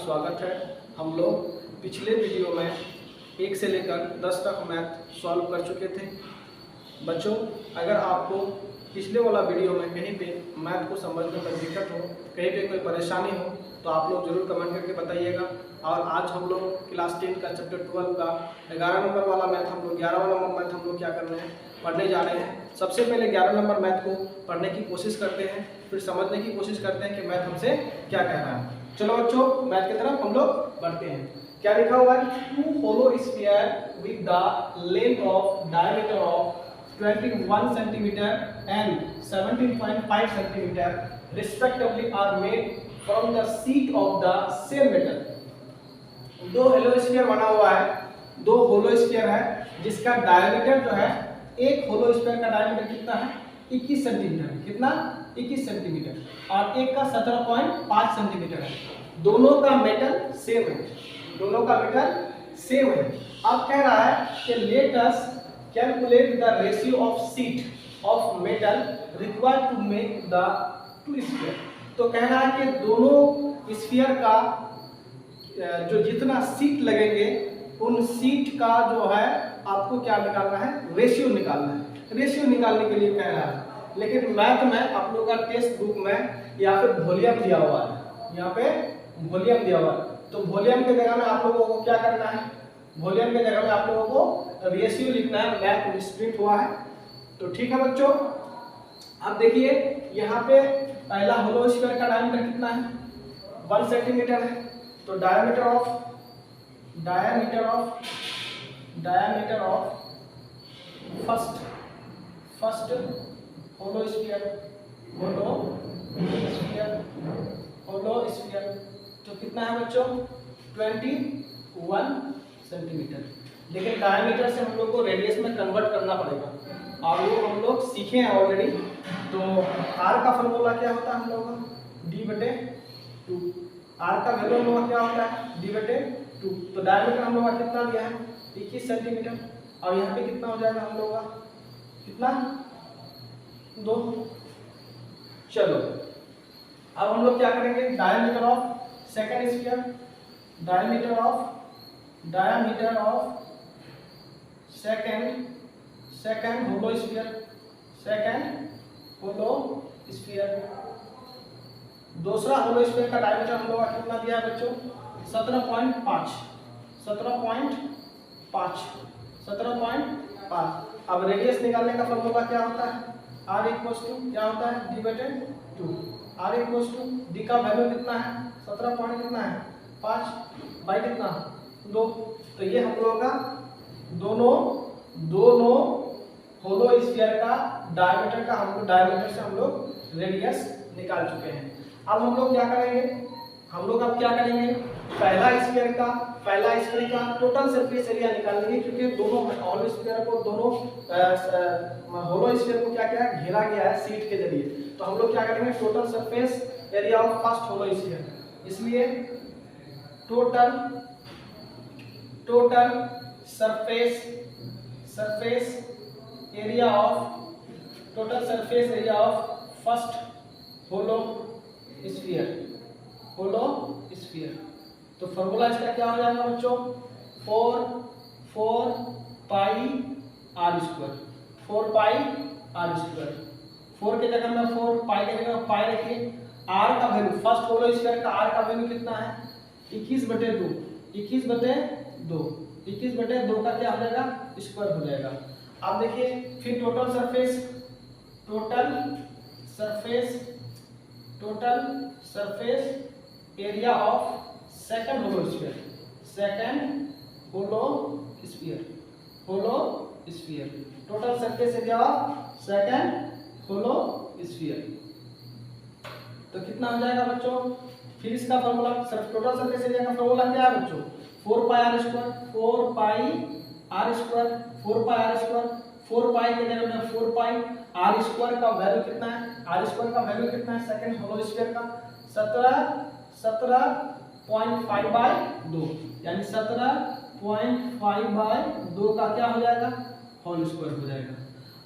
स्वागत है। हम लोग पिछले वीडियो में 1 से लेकर 10 तक मैथ सॉल्व कर चुके थे। बच्चों, अगर आपको पिछले वाला वीडियो में कहीं पे मैथ को समझने में दिक्कत हो, कहीं पे कोई परेशानी हो, तो आप लोग जरूर कमेंट करके बताइएगा। और आज हम लोग क्लास 10 का चैप्टर 12 का 11 नंबर वाला मैथ 11 वाला मैथ हम लोग क्या कर रहे हैं, पढ़ने जा रहे हैं। सबसे पहले 11 नंबर मैथ को पढ़ने की कोशिश करते हैं, फिर समझने की कोशिश करते हैं कि मैथ हमसे क्या कह रहा है। चलो बच्चों, मैथ की तरफ हम लोग बढ़ते हैं। क्या लिखा हुआ है? 2 hollow sphere with the length of diameter of 21 centimeter and 17.5 centimeter respectively are made from the sheet of the same metal। दो होलो स्फीयर बना हुआ है, दो होलो स्फीयर है जिसका डायमीटर जो है, एक होलो स्फीयर का डायमीटर कितना है? 21 सेंटीमीटर। कितना? 21 सेंटीमीटर। और एक का 17.5 सेंटीमीटर है। दोनों का मेटल सेम है, दोनों का मेटल सेम है। अब कह रहा है कि let us calculate the ratio of sheet of metal required to make the two sphere. तो कह रहा है कि दोनों स्फीयर का जो जितना शीट लगेंगे, उन शीट का जो है आपको क्या निकालना है? रेशियो निकालना है। रेशियो निकालने के लिए कह रहा है, लेकिन मैथ में आप लोगों का टेक्स्ट बुक में या फिर वॉल्यूम दिया हुआ है, यहाँ पे वॉल्यूम दिया हुआ है। तो वॉल्यूम के जगह में आप लोगों को क्या करना है? वॉल्यूम के जगह में आप लोगों को रेशियो लिखना है। मैथ मिसप्रिंट हुआ है, तो ठीक है बच्चों। अब देखिए, यहाँ पे पहला होलो स्फीयर का डायमीटर कितना है? 1 सेंटीमीटर है। तो diameter of first hollow sphere तो कितना है बच्चों? 21 सेंटीमीटर। लेकिन डायमीटर से हम लोग को रेडियस में कन्वर्ट करना पड़ेगा, और वो हम लोग सीखे हैं ऑलरेडी। तो आर का फॉर्मूला क्या होता है हम लोगों का? d/2। आर का वैल्यू हम लोग का क्या होता है? d/2। तो डायमीटर हम लोग का कितना दिया है? 21 सेंटीमीटर। और यहाँ पे कितना हो जाएगा हम लोग का? कितना? 2। चलो, अब हम लोग क्या करेंगे? Diameter of second sphere, diameter of second hollow sphere. दूसरा होलो स्फीयर का डायमीटर हम लोग का कितना दिया है बच्चों? 17.5। अब रेडियस निकालने का फॉर्मूला क्या होता है? r क्या होता है? d/2। r d का वैल्यू कितना है? 17 पॉइंट कितना है? 5 बाई कितना? 2। तो ये हम लोगों का दोनों होलो स्फीयर का डायमीटर का डायमीटर से हम लोग रेडियस निकाल चुके हैं। अब हम लोग क्या करेंगे? पहला स्फीयर का टोटल सरफेस एरिया निकालेंगे, क्योंकि दोनों होलो स्फीयर को क्या है? घेरा गया है शीट के जरिए। तो हम लोग क्या करेंगे? Total surface area of first hollow sphere. इसलिए total surface area of first hollow sphere. तो फॉर्मूला इसका क्या हो जाएगा बच्चों? 4 पाई r स्क्वायर। 4 के जगह में 4, पाई के जगह में पाई रखिए। r का वैल्यू, फर्स्ट होलो स्फीयर का r का वैल्यू कितना है? 21/2। 21/2 का क्या हो जाएगा? स्क्वायर हो जाएगा। अब देखिए, फिर total surface area of second hollow sphere. Total surface area of second hollow sphere तो कितना हो जाएगा बच्चों? फिर इसका फॉर्मूला, टोटल सरफेस एरिया का फॉर्मूला क्या है बच्चों? 4 पाई r स्क्वायर। 4 पाई के जगह में 4 पाई r स्क्वायर का वैल्यू कितना है? सेकंड होलो स्फीयर का 17.5/2, यानी 17.5/2 का क्या हो जाएगा? होल स्क्वायर हो जाएगा।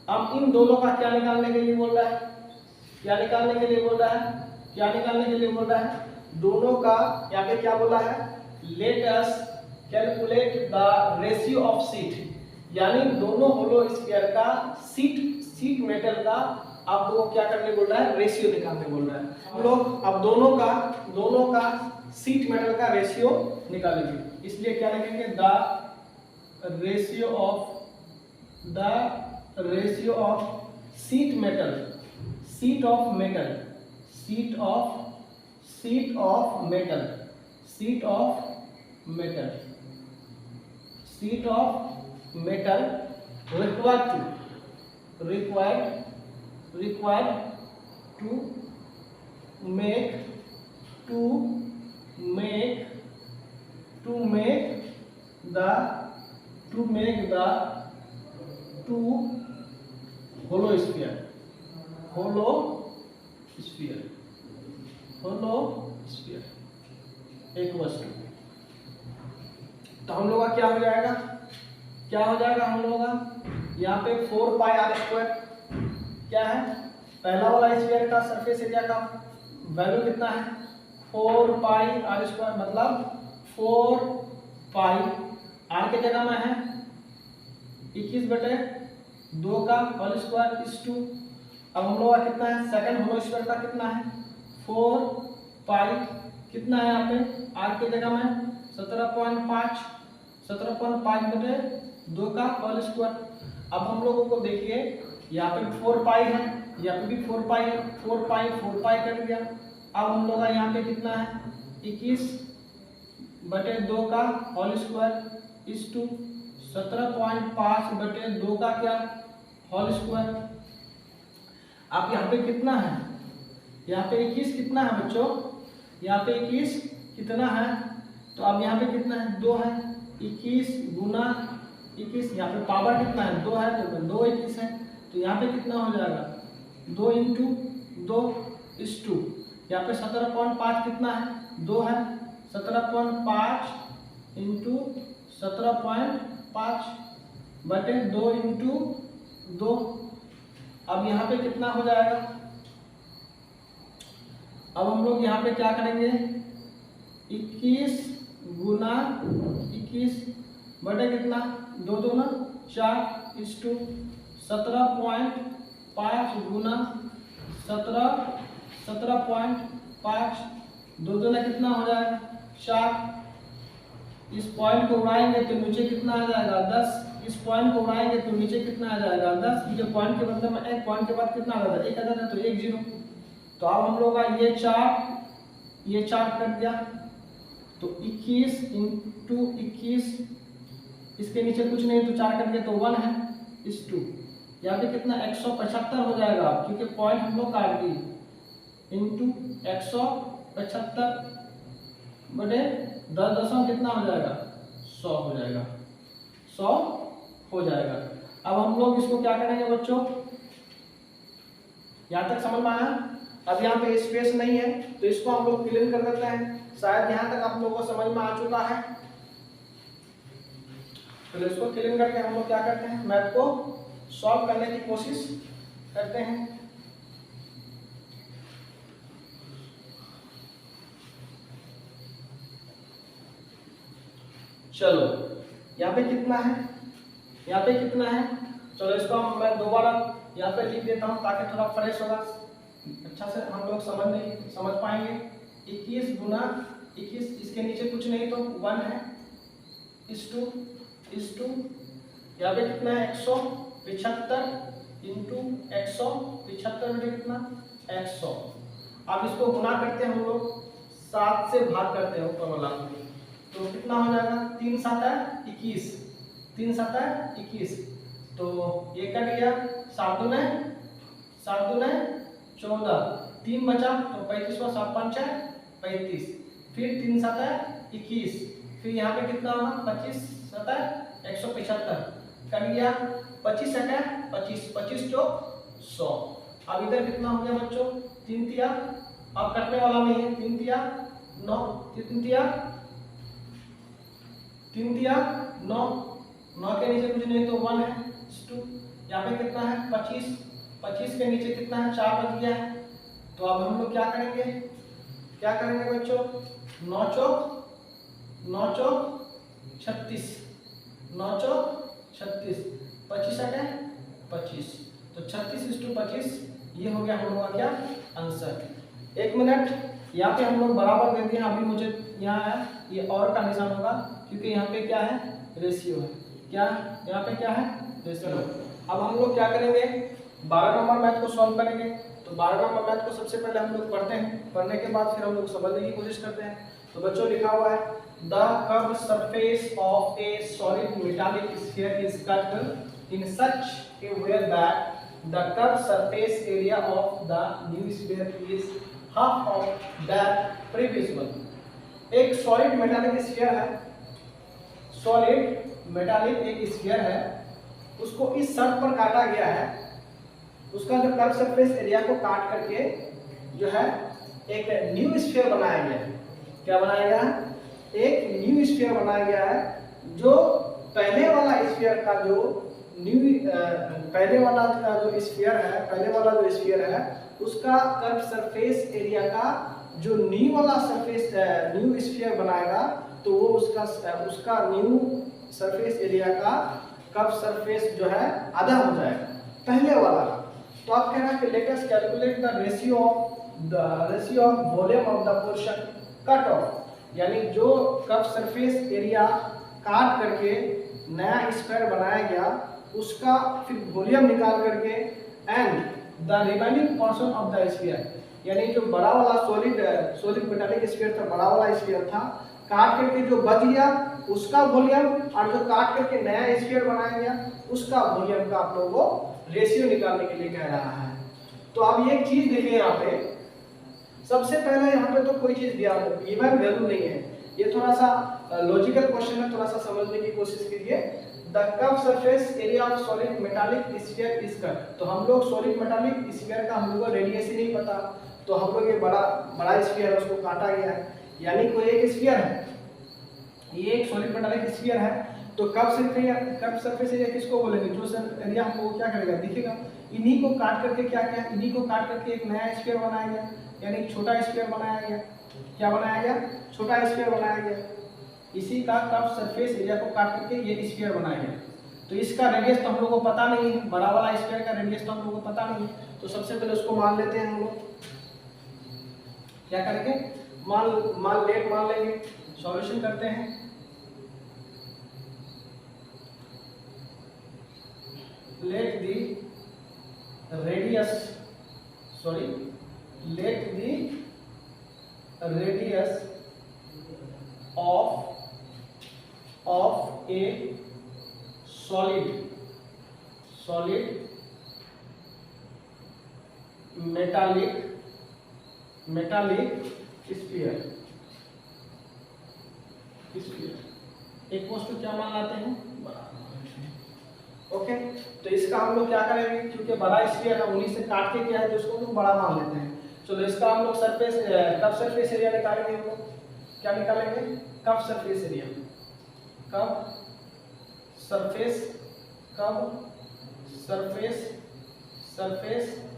अब इन दोनों का क्या निकालने के लिए बोल रहा है? दोनों का यहाँ पे क्या बोला है, late us calculate the ratio of seat, यानी दोनों होलो स्फीयर का सीट मेटल का आपको क्या करने बोल रहा है, रेशियो निकालने बोल रहा है। हम लोग अब दोनों का सीट मेटल का रेशियो निकालेंगे, इसलिए क्या लिखेंगे, the ratio of seat of metal required to make the two hollow sphere एक वस्तु। तो हम लोग का क्या हो जाएगा हम लोग का यहाँ पे 4 पाई आर स्क्वायर क्या है, पहला वाला स्फीयर का सरफेस एरिया का वैल्यू कितना है, 4 पाई आर स्क्वायर, मतलब 4 पाई आर के जगह में है 21/2 का होल स्क्वायर इज 2। अब हम लोग का कितना है, सेकंड होलो स्फीयर का कितना है, 4 पाई कितना है यहाँ पे आर के जगह में 17.5/2 का होल स्क्वायर। अब हम लोगों को देखिए यहाँ पे 4 पाई है, यहाँ पे भी 4 पाई है, 4 पाई कट गया। अब हम लोग का यहाँ पे कितना है, 21/2 का होल स्क्वायर इज 2, 17.5/2 का क्या होल स्क्वायर। अब यहाँ पे कितना है, यहाँ पे 21 कितना है बच्चों, यहाँ पे 21 कितना है, तो अब यहाँ पे कितना है, 2 है, 21 गुना 21, यहाँ पे पावर कितना है, 2 है, तो 2 21 है, तो यहाँ पे कितना हो जाएगा, 2 × 2 इज 2। यहाँ पे 17.5 कितना है, 2 है, 17.5 × 17.5/2 × 2। अब यहाँ पे कितना हो जाएगा, अब हम लोग यहाँ पे क्या करेंगे, 21 गुना 21 बटे कितना, 2 2 ना 4 इज 2, 17.5 गुना 17.5 2 2 ना कितना हो जाएगा 4। इस पॉइंट को उड़ाएंगे तो नीचे कितना आ जाएगा 10, इस पॉइंट को उड़ाएंगे तो नीचे कितना आ जाएगा 10, जो पॉइंट के बदले में एक पॉइंट के बाद कितना आ जाएगा 1 आ जाता है, तो 1 0। तो अब हम लोग का ये 4 कट गया, तो 21 × 21 इसके नीचे कुछ नहीं, तो 4 कट गया, तो 1 है इस 2। यहाँ पे कितना 175 हो जाएगा, क्योंकि पॉइंट हम लोग काट दिए, इंटू 175/10 कितना हो जाएगा 100 हो जाएगा, 100 हो जाएगा। अब हम लोग इसको क्या करेंगे बच्चों, यहाँ तक समझ में आया। अब यहाँ पे स्पेस नहीं है तो इसको हम लोग क्लीन कर देते हैं, शायद यहाँ तक आप लोगों को समझ में आ चुका है। तो इसको क्लीन करके हम लोग क्या करते हैं, मैथ को सॉल्व करने की कोशिश करते हैं। चलो यहाँ पे कितना है, चलो इसको मैं दोबारा यहाँ पे लिख देता हूँ ताकि थोड़ा फ्रेश होगा, अच्छा से हम लोग समझ पाएंगे। 21 गुना 21 इसके नीचे कुछ नहीं तो 1 है इस 2 यहाँ पे कितना है 175 × 175 में कितना 100। अब इसको गुना करते हैं हम लोग, 7 से भाग करते हैं ऊपर वाला, तो कितना हो जाएगा 3 7 21, तो ये कट गया, 7 दूने 14, 3 बचा, तो 35 व 7 5 35, फिर 3 7 21, फिर यहाँ पे कितना होगा 25 7 175 कट गया, 25 7 25 25 चौक 100। अब इधर कितना हो गया बच्चों 3 तिया, अब कटने वाला नहीं है, 3 तिया 9 9 के नीचे कुछ नहीं तो 1 है 2। यहाँ पे कितना है 25 के नीचे कितना है 4 बच गया है। तो अब हम लोग क्या करेंगे, क्या करेंगे बच्चों, 9 चौक 36, 9 चौक 36, 25 आ गए 25, तो 36:25 ये हो गया हम लोग का क्या आंसर। 1 मिनट, यहाँ पे हम लोग बराबर दे दिए, अभी मुझे यहाँ है ये और का निशान होगा क्योंकि यहाँ पे क्या है रेशियो है, क्या यहाँ पे क्या है रेशियो। अब हम लोग क्या करेंगे, 12 नंबर मैथ को सॉल्व करेंगे। तो 12 नंबर मैथ को सबसे पहले हम लोग पढ़ते हैं, पढ़ने के बाद फिर हम लोग समझने की कोशिश करते हैं। तो बच्चों लिखा हुआ है the curve surface of A solid metallic sphere is cut in such A way that the curved surface area of the new sphere is half of that previous one। एक सॉलिड मेटालिक स्फीयर है, solid metallic एक sphere है, उसको इस शर्त पर काटा गया है, उसका जो कर्व सरफेस एरिया को काट करके जो है एक न्यू स्फीयर बनाया गया है। क्या बनाया गया है, एक न्यू स्फीयर बनाया गया है, जो पहले वाला स्फीयर का जो पहले वाला का जो स्फीयर है, पहले वाला जो स्फीयर है उसका कर्व सरफेस एरिया का जो न्यू वाला सरफेस न्यू स्फीयर बनाएगा, तो वो उसका न्यू सरफेस एरिया का कर्व सरफेस जो है आधा हो जाएगा पहले वाला का। तो आप कह रहे हैं कि let us calculate the ratio of volume of the portion cut off, यानी जो कर्व सरफेस एरिया काट करके नया स्फीयर बनाया गया उसका फिर वॉल्यूम निकाल करके and the remaining portion of the sphere, यानी जो बड़ा वाला सॉलिड मेटालिक स्फीयर था, बड़ा वाला स्फीयर था, काट करके जो बच गया उसका वॉल्यूम और जो काट करके नया स्फीयर बनाया गया उसका वॉल्यूम का आप लोगों को रेशियो निकालने के लिए कह रहा है। तो अब एक चीज देखिए यहाँ पे, सबसे पहले यहाँ पे तो कोई चीज दिया गिवन वैल्यू नहीं है, ये थोड़ा सा लॉजिकल क्वेश्चन है, थोड़ा सा समझने की कोशिश कीजिए। The curve surface area of solid metallic sphere is cut, तो हम लोग सॉलिड मेटालिक स्फीयर का हम लोग को रेडियस ही नहीं पता, तो हम लोग ये बड़ा स्फीयर है उसको काटा गया है, यानी कोई एक स्फीयर है, ये एक सॉलिड मेटालिक स्फीयर है। तो कर्व सरफेस एरिया किसको बोलेंगे, जो एरिया हमको क्या करेगा दिखेगा, इन्हीं को काट करके क्या किया, इन्हीं को काट करके एक नया स्फीयर बनाया गया, यानी छोटा स्फीयर बनाया गया। क्या बनाया गया, छोटा स्फीयर बनाया गया, इसी का कर्व सरफेस एरिया को काट करके ये स्फीयर बनाया गया। तो इसका रेडियस तो हम लोग को पता नहीं है, बड़ा वाला स्फीयर का रेडियस तो हम लोग को पता नहीं है, तो सबसे पहले उसको मान लेते हैं हम लोग। क्या करेंगे, मान लेंगे, सॉल्यूशन करते हैं। let the radius of a solid metallic sphere एक वस्तु क्या मान लाते हैं, ओके। तो इसका हम लोग क्या करेंगे, क्योंकि बड़ा स्फीयर है उन्हीं से काट के क्या है तो उसको हम बड़ा मान लेते हैं। चलो इसका हम लोग कर्व सरफेस एरिया निकालेंगे, हम लोग क्या निकालेंगे, curve surface area, curve surface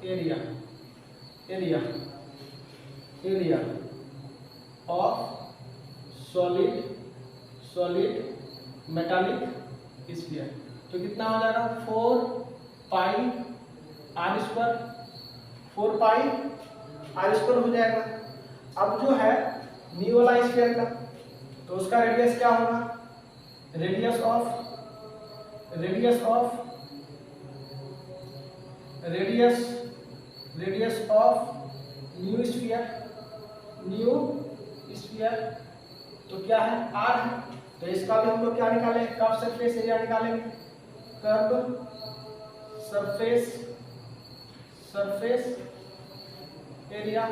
area of solid metallic sphere, तो कितना हो जाएगा 4 पाई आर स्क्वायर हो जाएगा। अब जो है न्यू वाला स्फीयर का, तो उसका रेडियस क्या होगा, रेडियस ऑफ न्यू स्फीयर तो क्या है आर है, तो इसका भी हम लोग क्या निकालेंगे, कर्व सरफेस एरिया निकालेंगे, curve surface area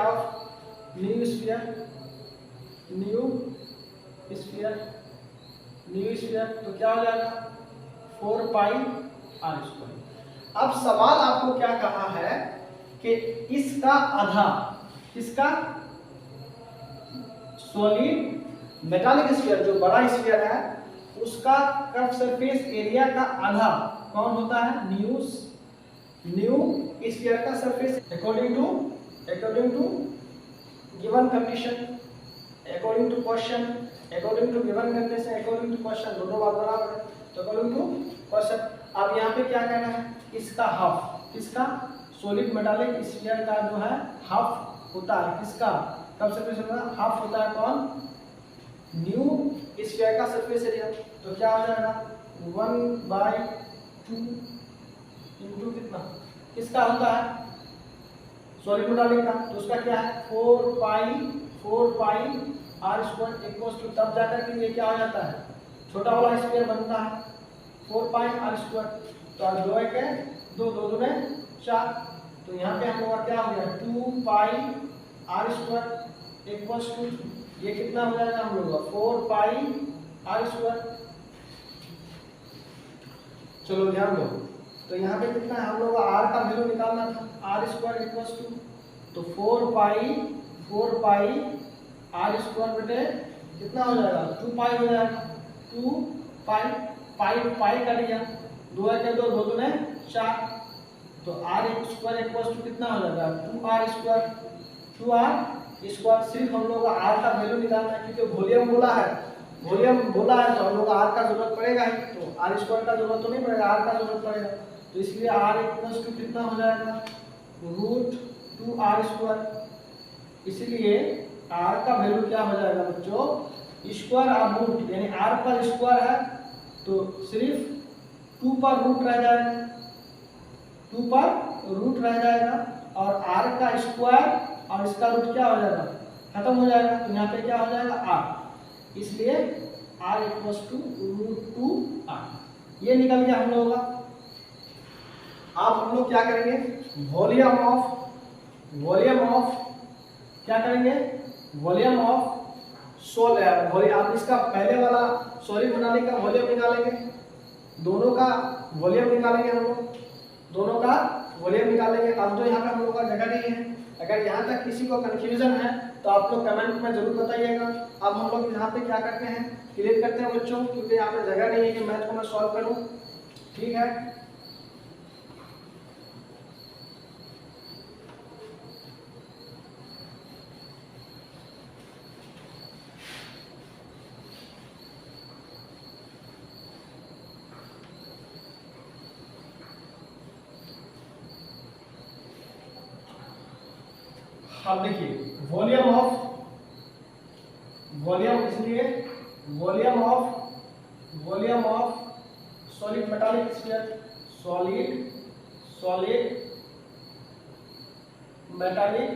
of new sphere तो क्या हो जाएगा 4 पाई आर स्क्वायर। अब सवाल आपको क्या कहा है कि इसका आधा, इसका सॉलिड मेटालिक स्फीयर जो बड़ा स्फीयर है उसका कर्व सरफेस एरिया का आधा कौन होता है, न्यू स्फीयर का surface according to according to given condition, according to question, according to given करने से अकॉर्डिंग टू क्वेश्चन दोनों बात बराबर है। तो अकॉर्डिंग टू क्वेश्चन, अब यहाँ पे क्या कहना है, इसका हाफ, किसका, सॉलिड मेटालिक स्फीयर का जो है हाफ होता है, किसका, कब सरफेस होगा, हाफ होता है कौन, न्यू स्फीयर का सरफेस एरिया। तो क्या हो जाएगा 1/2 इंटू कितना, किसका होता है, सॉलिड मेटालिक का, तो उसका क्या है 4 पाई r² इक्वल्स टू, तब जाकर के ये क्या हो जाता है, छोटा वाला स्फीयर बनता है 4 पाई r²। तो अब 2 1 2 2 2 4, तो यहाँ पे हम लोग का क्या हो गया 2 पाई r² इक्वल्स टू, ये कितना हो जाएगा हम लोग का 4 पाई r²। चलो ध्यान दो, तो यहाँ पे कितना है हम लोग का r का वैल्यू निकालना था, r² इक्वल्स टू, तो 4 पाई r² बेटे कितना हो जाएगा 2 पाई हो जाएगा, 2 पाई पाई कट गया, 2 1 2 2 2 4, तो r² इक्वल्स टू कितना हो जाएगा 2r², सिर्फ हम लोग r का वैल्यू निकालना है, क्योंकि वॉल्यूम बोला है तो हम लोग r का जरूरत पड़ेगा ही, तो r² का जरूरत तो नहीं पड़ेगा, r का जरूरत पड़ेगा, तो इसलिए r इक्वल्स टू कितना हो जाएगा √2r²। इसलिए r का वैल्यू क्या हो जाएगा बच्चों, स्क्वायर और रूट, यानी r पर स्क्वायर है तो सिर्फ 2 पर रूट रह जाएगा, 2 पर रूट रह जाएगा, और r का स्क्वायर और इसका रूट क्या हो जाएगा, खत्म हो जाएगा, तो यहाँ पे क्या हो जाएगा r, इसलिए r इक्वल्स टू √2r, ये निकल गया हम लोगों का। अब हम लोग क्या करेंगे, वॉल्यूम ऑफ क्या करेंगे, वॉल्यूम ऑफ आप इसका पहले वाला सॉलिड मेटालिक का वॉल्यूम निकालेंगे, दोनों का वॉल्यूम निकालेंगे हम लोग, दोनों का वॉल्यूम निकालेंगे। अब तो यहाँ पे हम लोग का जगह नहीं है, अगर यहाँ तक किसी को कंफ्यूजन है तो आप लोग कमेंट में जरूर बताइएगा। अब हम लोग यहाँ पे क्या करते हैं, क्लियर करते हैं बच्चों, क्योंकि यहाँ पे जगह नहीं है कि मैथ को मैं सॉल्व करूँ, ठीक है। अब देखिए वॉल्यूम इसलिए volume of solid metallic sphere, solid metallic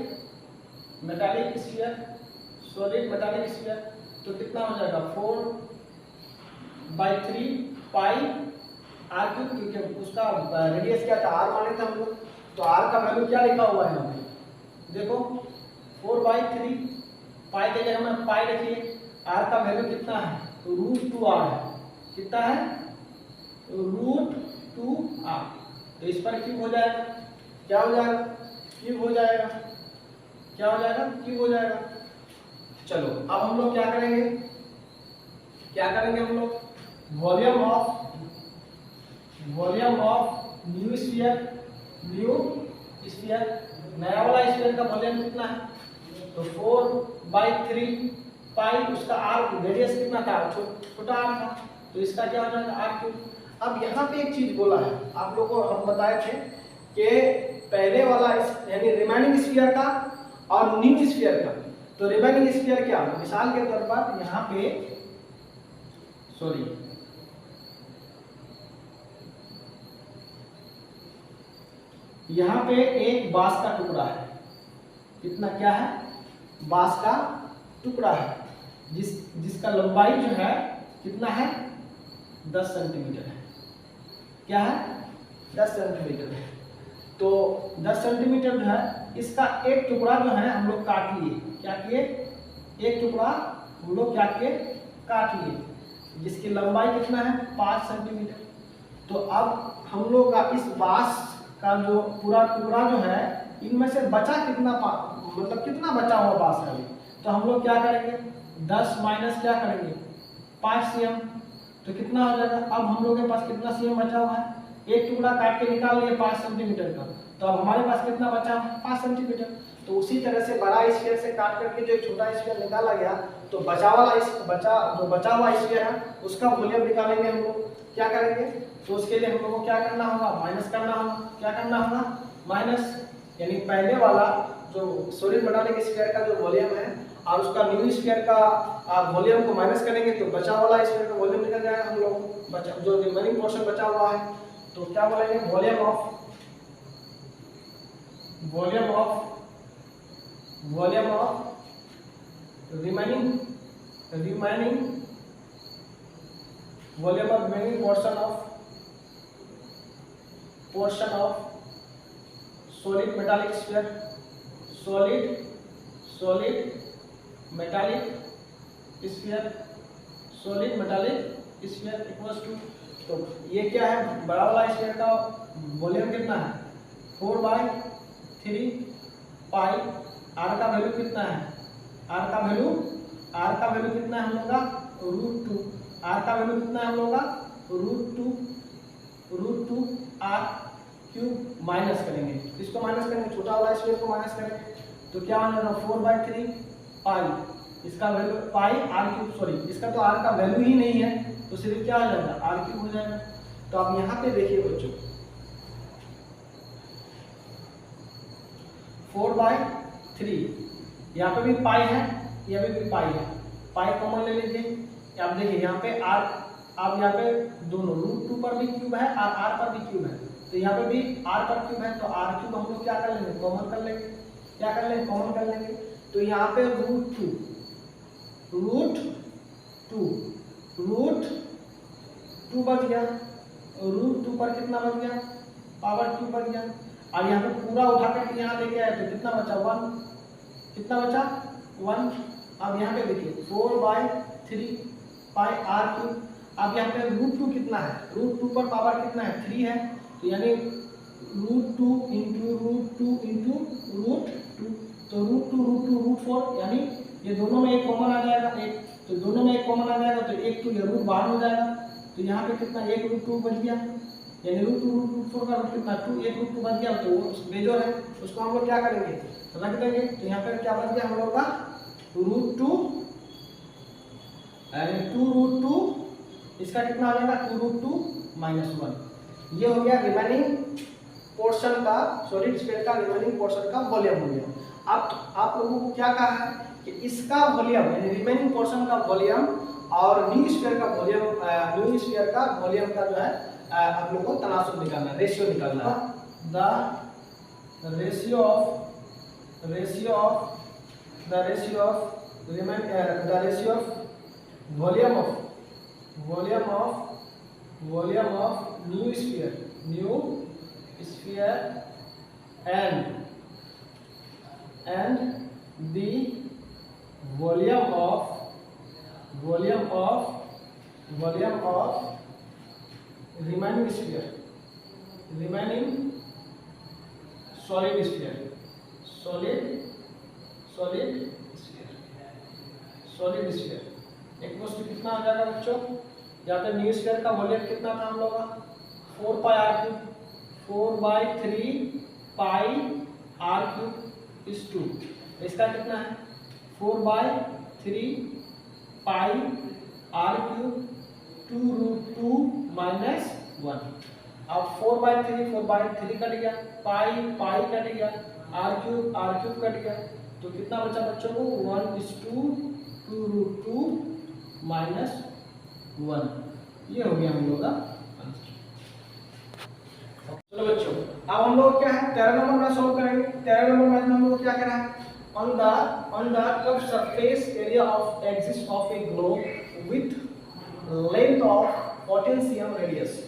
sphere, तो कितना हो जाएगा 4/3 पाई r³, क्योंकि उसका रेडियस क्या था r माने थे हम लोग, तो r का वैल्यू क्या लिखा हुआ है यहाँ पे देखो 4/3 पाई के जगह में पाई रखिए, r का वैल्यू कितना है तो √2r है, कितना है √2r, तो इस पर क्यूब हो जाएगा, क्या हो जाएगा क्यूब हो जाएगा, क्यूब हो जाएगा। चलो अब हम लोग क्या करेंगे हम लोग वॉल्यूम ऑफ न्यू स्फीयर, नया वाला स्फीयर का वॉल्यूम कितना है तो 4/3 पाई, उसका r रेडियस कितना था छोटा r था, तो इसका क्या हो जाएगा r³। अब यहाँ पे एक चीज बोला है आप लोगों को, हम बताए थे कि पहले वाला यानी रिमेनिंग स्फीयर का और न्यू स्फीयर का, तो रिमेनिंग स्फीयर क्या, मिसाल के तौर पर यहाँ पे यहाँ पे एक बांस का टुकड़ा है, कितना क्या है बांस का टुकड़ा है, जिसका लंबाई जो है कितना है 10 सेंटीमीटर है, क्या है 10 सेंटीमीटर है। तो 10 सेंटीमीटर जो है इसका एक टुकड़ा जो है हम लोग काट लिए, क्या किए एक टुकड़ा हम लोग क्या किए काट लिए, जिसकी लंबाई कितना है 5 सेंटीमीटर। तो अब हम लोग का इस बांस का जो पूरा टुकड़ा जो है इनमें से बचा कितना, मतलब कितना बचा हुआ बांस है, तो हम लोग क्या करेंगे 10 माइनस क्या करेंगे 5 cm, तो कितना हो जाएगा, अब हम लोग के पास कितना cm बचा हुआ है, एक टुकड़ा काट के निकाल लिए 5 सेंटीमीटर का, तो अब हमारे पास कितना बचा है 5 सेंटीमीटर। तो उसी तरह से बड़ा स्फीयर से काट करके जो एक छोटा स्फीयर निकाला गया, तो बचा हुआ स्फीयर है उसका वॉल्यूम निकालेंगे हम लोग। क्या करेंगे? तो उसके लिए हम लोग को क्या करना होगा? माइनस करना होगा। क्या करना होगा? माइनस, यानी पहले वाला जो सॉलिड मेटालिक स्फीयर का जो वॉल्यूम है और उसका न्यू स्फीयर का वॉल्यूम को माइनस करेंगे तो बचा वाला स्फीयर का वॉल्यूम निकल जाएगा हम लोग। बचा जो रिमेनिंग पोर्शन बचा हुआ है, तो क्या बोलेंगे? Volume of remaining portion of solid metallic sphere, solid metallic sphere equals to, तो ये क्या है? बड़ा वाला स्फीयर का वॉल्यूम कितना है? 4/3 पाई। आर का वैल्यू कितना है? आर का वैल्यू कितना है हम लोग का? √2। आर का वैल्यू कितना है हम लोग का? √2 आर क्यूब। माइनस करेंगे, किसको माइनस करेंगे? छोटा वाला स्फीयर को माइनस करेंगे, तो क्या हो जाएगा? 4/3 पाई, इसका value pi R cube, sorry इसका तो आर का वैल्यू ही नहीं है, तो सिर्फ क्या हो जाएगा? आर क्यूब हो जाएगा। तो आप यहाँ पे देखिए बच्चों, 4/3, यहाँ पे भी पाई है, यहाँ पे भी पाई है, पाई कॉमन ले लीजिए। आप देखिए यहाँ पे आर, आप यहाँ पे दोनों √2 पर भी क्यूब है और आर पर भी क्यूब है, तो यहाँ पे भी आर पर क्यूब है, तो आर क्यूब हम लोग क्या कर लेंगे? कॉमन कर लेंगे। क्या कर लेंगे? कॉमन कर लेंगे। तो यहाँ पे √2 बच गया, √2 पर कितना बच गया? पावर 2 बच गया। और यहाँ पे पूरा उठा करके यहाँ लेके आए तो कितना बचा? 1। कितना बचा? 1। अब यहाँ पे देखिए 4/3 पाई आर क्यूब। अब यहाँ पे √2 कितना है? √2 पर पावर कितना है? 3 है, तो यानी √2 इंटू √2, तो √4, यानी ये दोनों में एक कॉमन आ जाएगा, तो दोनों में एक कॉमन आ जाएगा, तो एक तो ये रूट बाहर हो जाएगा, तो यहाँ पे कितना? एक √2 बच गया, यानी √4 का रूट कितना? 2, एक √2 बच गया, तो वो मेजर है, उसको हम लोग क्या करेंगे? रख देंगे। तो यहाँ पर क्या बच गया हम लोग का? √2, यानी 2√2, इसका कितना आ जाएगा? 2√2 - 1। ये हो गया रिमेनिंग पोर्शन का, सॉलिड स्फीयर का रिमेनिंग पोर्शन का वॉल्यूम हो गया। अब आप लोगों को क्या कहा है कि इसका वॉल्यूम, यानी रिमेनिंग पोर्शन का वॉल्यूम और न्यू स्फीयर का वॉल्यूम का जो है आप लोगों को तनासुब निकालना है, रेशियो निकालना है। The ratio of volume of new sphere and the volume of remaining solid sphere एक वस्तु कितना आ जाएगा बच्चों? यहाँ पे न्यू स्फीयर का वॉल्यूम कितना था हम लोग का? 4 pi R cube, 4/3 pi R cube is 2। इसका कितना है? 4/3 पाई आर क्यूब 2√2 - 1। अब 4/3 कट गया, पाई कट गया, आर क्यूब कट गया, तो कितना बचा बच्चों को? 1:2√2 - 1। ये हो गया हम लोग का आंसर। चलो बच्चों, अब हम लोग क्या है 13 नंबर में सॉल्व करेंगे। 13 नंबर में हम लोग क्या करना है? on the curved surface area of axis of a globe with length of 14 cm radius,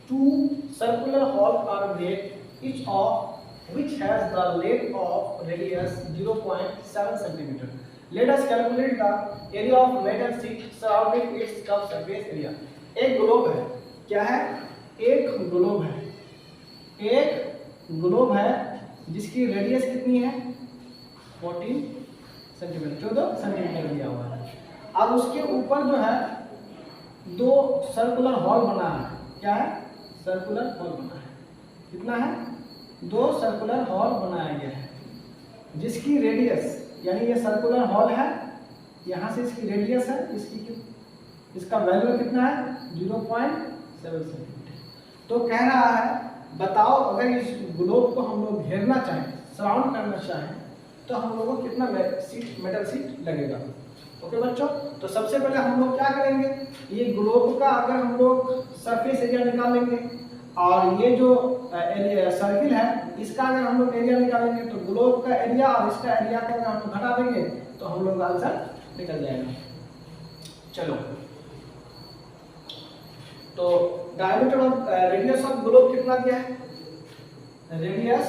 two circular holes are made, each of which has the length of radius 0.7 cm. Let us calculate the area of metal sheet surrounding its curved surface area. एक globe है, क्या है? एक globe है जिसकी radius कितनी है? 14 centimetre, 14 centimetre दिया हुआ है। अब उसके ऊपर जो है दो सर्कुलर हॉल बना है। क्या है? सर्कुलर हॉल बना है। कितना है? दो सर्कुलर हॉल बनाया गया है। जिसकी रेडियस, यानी ये सर्कुलर हॉल है, यहाँ से इसकी रेडियस है, इसका वैल्यू कितना है 0.7 सेंटीमीटर। तो कह रहा है बताओ अगर इस ग्लोब को हम लोग घेरना चाहें, सराउंड करना चाहें, तो हम लोगों को कितना मेटल शीट लगेगा। ओके बच्चों, तो सबसे पहले हम लोग क्या करेंगे, ये ग्लोब का अगर हम लोग सरफेस एरिया निकालेंगे और ये जो सर्किल है इसका अगर हम लोग एरिया निकालेंगे, तो ग्लोब का एरिया और इसका एरिया को अगर हम घटा देंगे तो हम लोग आंसर निकल जाएगा। चलो, तो diameter of radius of globe कितना दिया है, रेडियस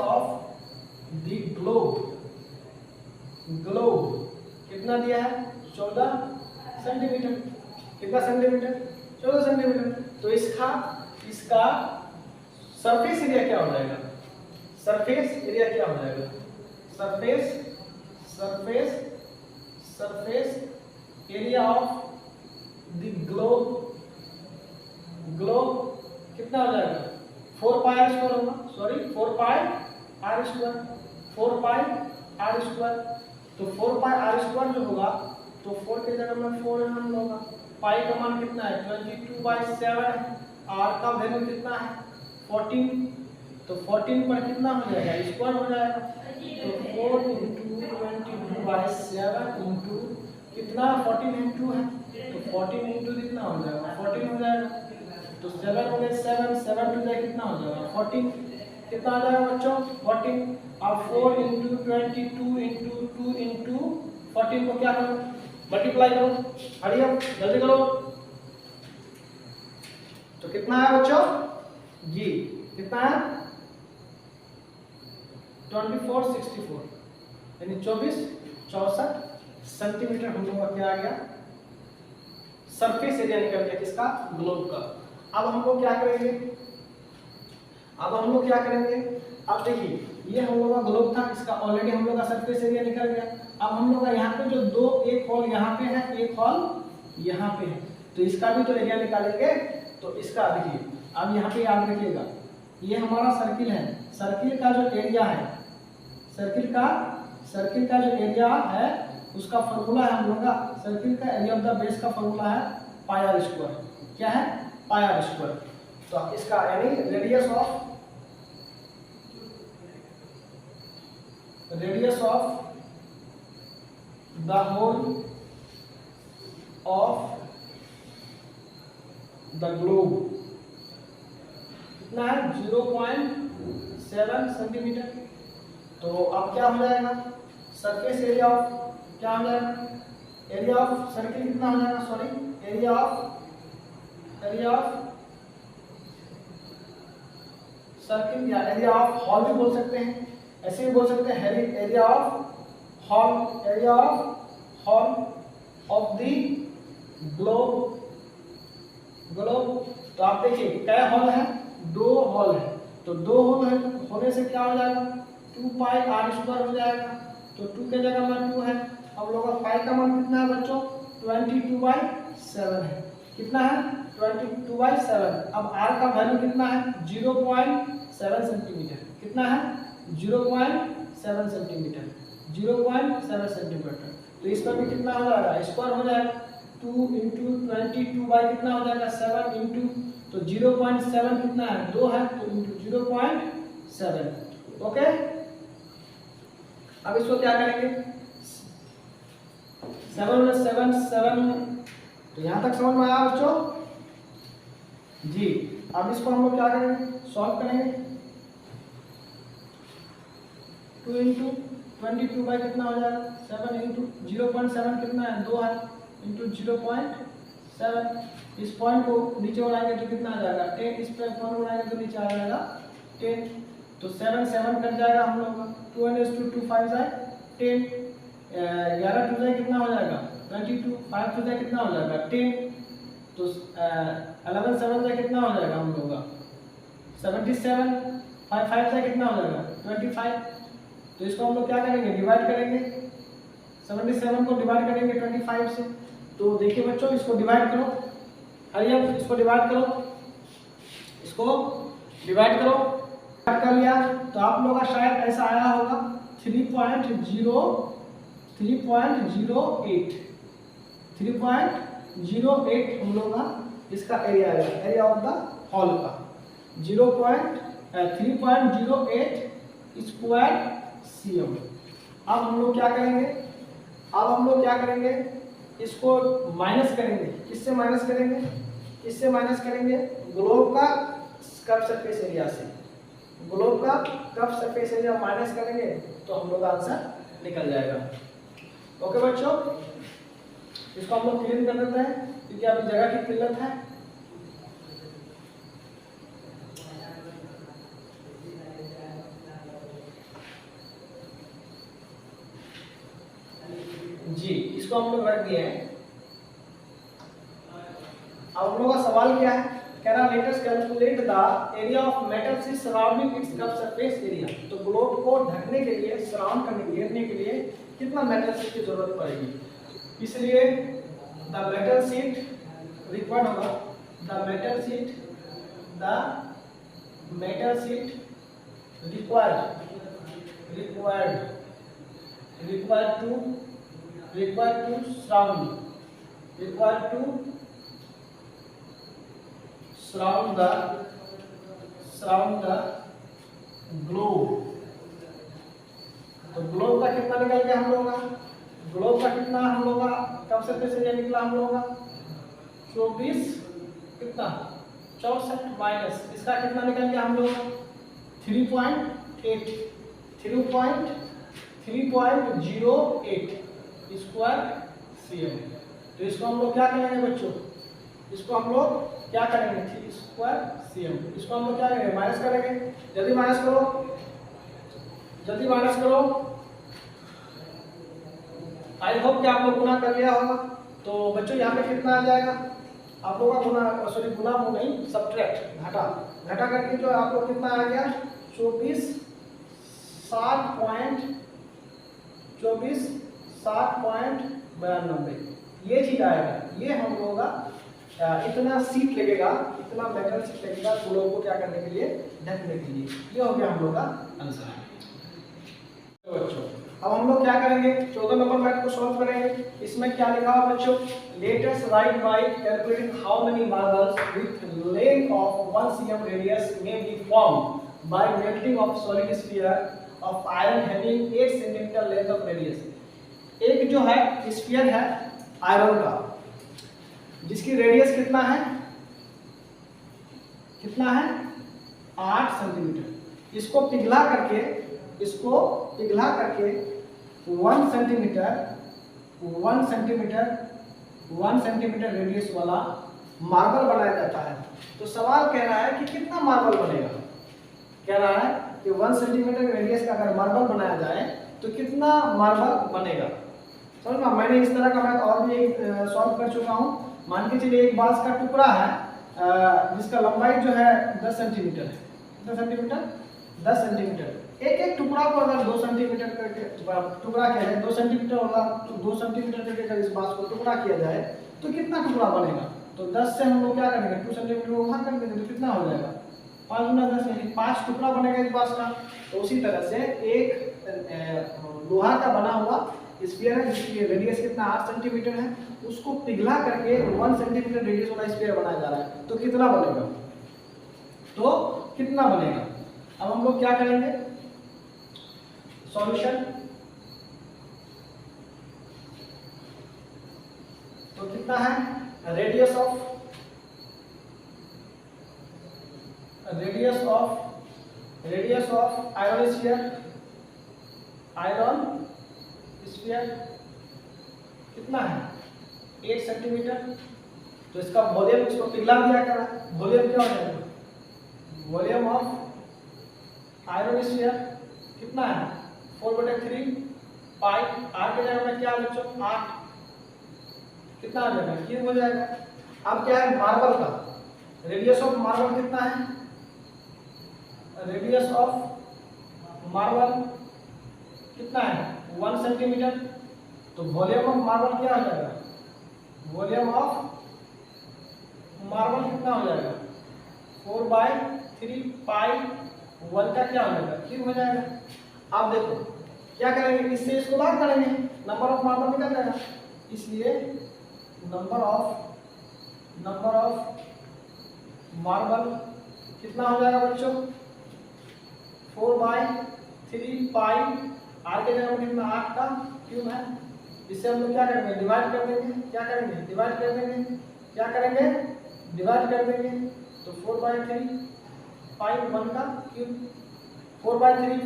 ऑफ द ग्लोब कितना दिया है 14 सेंटीमीटर। कितना सेंटीमीटर 14 सेंटीमीटर। तो इसका सरफेस एरिया क्या हो जाएगा, surface area of the globe कितना हो जाएगा 4 पाई r स्क्वायर होगा, सॉरी 4 पाई r स्क्वायर। तो 4 पाई r स्क्वायर जो होगा, तो 4 के जगह में 4 हम लोग, पाई का मान कितना है 22/7 है, r का वैल्यू कितना है 14, तो 14 पर कितना हो जाएगा स्क्वायर हो जाएगा, तो 4 × 22/7 इंटू कितना 14 इंटू है, तो 14 इंटू कितना हो जाएगा 14 हो जाएगा, तो 7 में 7 टू जाए कितना हो जाएगा 14, कितना आ जाएगा बच्चों 14। अब 4 इंटू 22 इंटू 2 इंटू 14 को क्या करो मल्टीप्लाई करो, हरी अब जल्दी करो। तो कितना है बच्चों जी, कितना है 2464, यानी 64 सेंटीमीटर हम लोग का क्या आ गया सरफेस एरिया निकल गया किसका ग्लोब का। अब हम लोग क्या करेंगे, अब देखिए ये हम लोग का ग्लोब था, इसका ऑलरेडी हम लोग का सरफेस एरिया निकल गया। अब हम लोग का यहाँ पे जो एक हॉल यहाँ पे है, एक हॉल यहाँ पे है, तो इसका भी तो एरिया निकालेंगे। तो इसका देखिए अब यहाँ पे याद रखिएगा, ये हमारा सर्किल है, सर्किल का जो एरिया है, सर्किल का जो एरिया है उसका फॉर्मूला है हम लोग का, सर्किल का एरिया ऑफ द बेस का फॉर्मूला है पाई r स्क्वायर। क्या है पाई r स्क्वायर। तो इसका यानी radius of the whole of the globe कितना है 0.7 सेंटीमीटर। तो अब क्या हो जाएगा सरफेस एरिया ऑफ क्या हो जाएगा, एरिया ऑफ सर्किल कितना हो जाएगा, सॉरी एरिया ऑफ सर्किल या एरिया ऑफ हॉल भी बोल सकते हैं, ऐसे भी बोल सकते हैं area of hall of the globe. तो आप देखिए क्या हॉल है, 2 हॉल है, तो 2 हॉल है होने से क्या हो जाएगा 2 पाई r स्क्वायर हो जाएगा, तो 2 के जगह में 2 है। हम लोग का पाई का मान कितना है बच्चों 22/7 है, कितना है 22/7। अब r का वैल्यू कितना है 0.7 सेंटीमीटर, कितना है 0.7 सेंटीमीटर। तो इसका भी कितना हो जाएगा स्क्वायर हो जाएगा, 2 इंटू 22 बाई कितना हो जाएगा 7 इंटू, तो 0.7 कितना है 2 है, तो इंटू 0.7। ओके, अब इसको क्या करेंगे 7 में 7, तो यहाँ तक समझ में आया बच्चों जी। अब इसको हम लोग क्या करेंगे सॉल्व करेंगे, 2 इंटू 22 बाई कितना हो जाएगा 7 इंटू 0.7 कितना है 2 है, इंटू 0.7। इस पॉइंट को नीचे बढ़ाएंगे तो कितना आ जाएगा 10, इस पे पॉइंट बढ़ाएंगे तो नीचे आ जाएगा 10, तो 7 कट जाएगा हम लोग का, 2 5 जाए 10, 11 2 जाए कितना हो जाएगा 22, 5 2 जाए कितना हो जाएगा 10, तो 11 7 जाए कितना हो जाएगा हम लोग का 77, 5 जाए कितना हो जाएगा 25। तो इसको हम लोग क्या करेंगे डिवाइड करेंगे, 77 को डिवाइड करेंगे 25 से। तो देखिए बच्चों इसको डिवाइड करो, हरी अब इसको डिवाइड करो, कर लिया तो आप लोगों का शायद ऐसा आया होगा 3.08 हम लोग का इसका एरिया आएगा, एरिया ऑफ द हॉल का 3.08 स्क्वायर cm। अब हम लोग क्या करेंगे, इसको माइनस करेंगे। किससे माइनस करेंगे? ग्लोब का कर्व सरफेस एरिया से। ग्लोब का कर्व सरफेस एरिया माइनस करेंगे तो हम लोग आंसर निकल जाएगा। ओके बच्चों, इसको हम लोग क्लीन कर देते हैं क्योंकि अभी जगह की किल्लत है। जी, इसको हम लोग रख दिए हैं। अब हम लोग का सवाल क्या है? कह रहा late us calculate the area of metal sheet surrounding it's curve surface area. तो ग्लोब को ढकने के लिए, सराउंड करने, घेरने के लिए कितना मेटल शीट की जरूरत पड़ेगी? इसलिए द मेटल शीट रिक्वायर्ड होगा, the metal sheet required to surround the globe। तो ग्लोब का कितना निकल गया हम लोग का? ग्लोब का कितना हम लोग का कब से एरिया निकला हम लोग का? 24 कितना 64 माइनस इसका कितना निकल गया हम लोग का? 3.08 स्क्वायर cm। तो इसको हम लोग क्या करेंगे बच्चों? इसको हम लोग क्या करेंगे? 3 स्क्वायर cm। इसको हम लोग क्या करेंगे? माइनस करेंगे। जल्दी माइनस करो। आई होप कि आप लोग गुना कर लिया होगा। तो बच्चों यहाँ पे कितना आ जाएगा आप लोगों का? गुना नहीं, सब्ट्रैक्ट, घटा करके जो आप लोग कितना आ गया? 24.92 ये चीज आएगा। ये हम लोगों का इतना सीट लगेगा, इतना मेटल सीट लगेगा ग्लोब को क्या करने के लिए? ढकने के लिए। ये हो गया हम लोग का आंसर। तो बच्चों अब हम लोग क्या करेंगे? 14 नंबर मैथ को सॉल्व करेंगे। इसमें क्या लिखा हुआ बच्चों? Let us right bye calculating how many marbles with length of 1 cm radius may be formed by melting of solid sphere of iron having 8 centimetre length of radius. एक जो है स्फीयर है आयरन का, जिसकी रेडियस कितना है? 8 centimetre. इसको पिघला करके 1 सेंटीमीटर रेडियस वाला मार्बल बनाया जाता है। तो सवाल कह रहा है कि कितना मार्बल बनेगा? कह रहा है कि 1 सेंटीमीटर रेडियस का अगर मार्बल बनाया जाए तो कितना मार्बल बनेगा? समझ में? मैंने इस तरह का मैथ और भी सॉल्व कर चुका हूँ। मान के चलिए एक बांस का टुकड़ा है जिसका लंबाई जो है 10 सेंटीमीटर है। 10 सेंटीमीटर। एक टुकड़ा को अगर 2 सेंटीमीटर करके टुकड़ा किया जाए, 2 सेंटीमीटर होगा तो 2 सेंटीमीटर करके अगर इस बांस को टुकड़ा किया जाए तो कितना टुकड़ा बनेगा? तो 10 से हम लोग क्या करेंगे? 2 सेंटीमीटर को वहाँ कर देंगे तो कितना हो जाएगा? 5 गुना 10 यानी 5 टुकड़ा बनेगा इस बांस का। तो उसी तरह से एक लोहा का बना हुआ स्फीयर है जिसकी रेडियस कितना 8 सेंटीमीटर है, उसको पिघला करके 1 सेंटीमीटर रेडियस वाला स्फीयर बनाया जा रहा है। तो कितना बनेगा? अब हम लोग क्या करेंगे? सॉल्यूशन। तो कितना है? रेडियस ऑफ आयरन स्फीयर कितना है? 8 सेंटीमीटर। तो इसका वॉल्यूम, इसको पिघला दिया करा, वॉल्यूम क्या हो जाएगा? वॉल्यूम ऑफ आयरन स्फीयर कितना है? 4/3 पाई। आर के जगह में क्या बच्चों? 8 कितना आ जाएगा? क्यूब हो जाएगा। अब क्या है? मार्बल का रेडियस ऑफ मार्बल कितना है? रेडियस ऑफ मार्बल कितना है? 1 सेंटीमीटर। तो वॉल्यूम ऑफ मार्बल क्या हो जाएगा? वॉल्यूम ऑफ मार्बल कितना हो जाएगा? 4/3 पाई 1 का क्या हो जाएगा, क्यूब हो जाएगा। आप देखो क्या करेंगे, इससे इसको भाग करेंगे, नंबर ऑफ मार्बल निकल जाएगा। इसलिए नंबर ऑफ मार्बल कितना हो जाएगा बच्चों, 4/3 पाई, आर के जगह में कितना 8 का क्यूब है। इससे हम लोग क्या करेंगे, डिवाइड कर देंगे, क्या करेंगे, डिवाइड कर देंगे, क्या करेंगे, डिवाइड कर देंगे। तो 4/3 पाई 1 का क्यूब, 4/3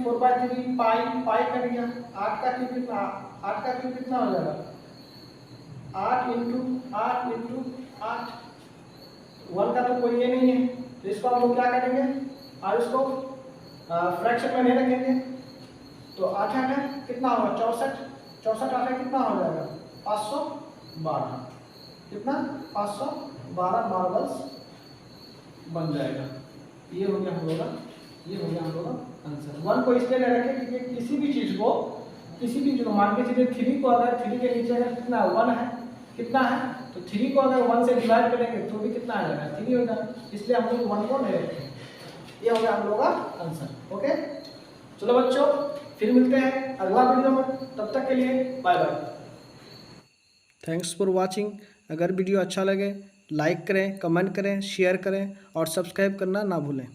पाई कर दिया, 8 का क्यूब कितना, 8 का क्यूब कितना हो जाएगा, 8 इंटू 8, 1 का तो कोई ये नहीं है, तो इसको हम लोग क्या करेंगे, और इसको फ्रैक्शन में नहीं रखेंगे। तो 8 है कितना होगा, 64 8 कितना हो जाएगा, 512, कितना 512 मार्बल्स बन जाएगा। ये हो गया हम लोग का, ये हो गया हम लोग का आंसर। 1 को इसलिए नहीं रखें क्योंकि किसी भी चीज़ को मान के चलिए 3 को अगर 3 के नीचे अगर कितना 1 है, कितना है, तो 3 को अगर 1 से डिवाइड करेंगे तो भी कितना आ जाएगा, 3 हो जाएगा। इसलिए हम लोग 1 को नहीं रखेंगे। ये हो गया हम लोग का आंसर। ओके, चलो बच्चों फिर मिलते हैं अगला वीडियो में, तब तक के लिए bye bye. Thanks for watching. अगर वीडियो अच्छा लगे लाइक करें, कमेंट करें, शेयर करें और सब्सक्राइब करना ना भूलें।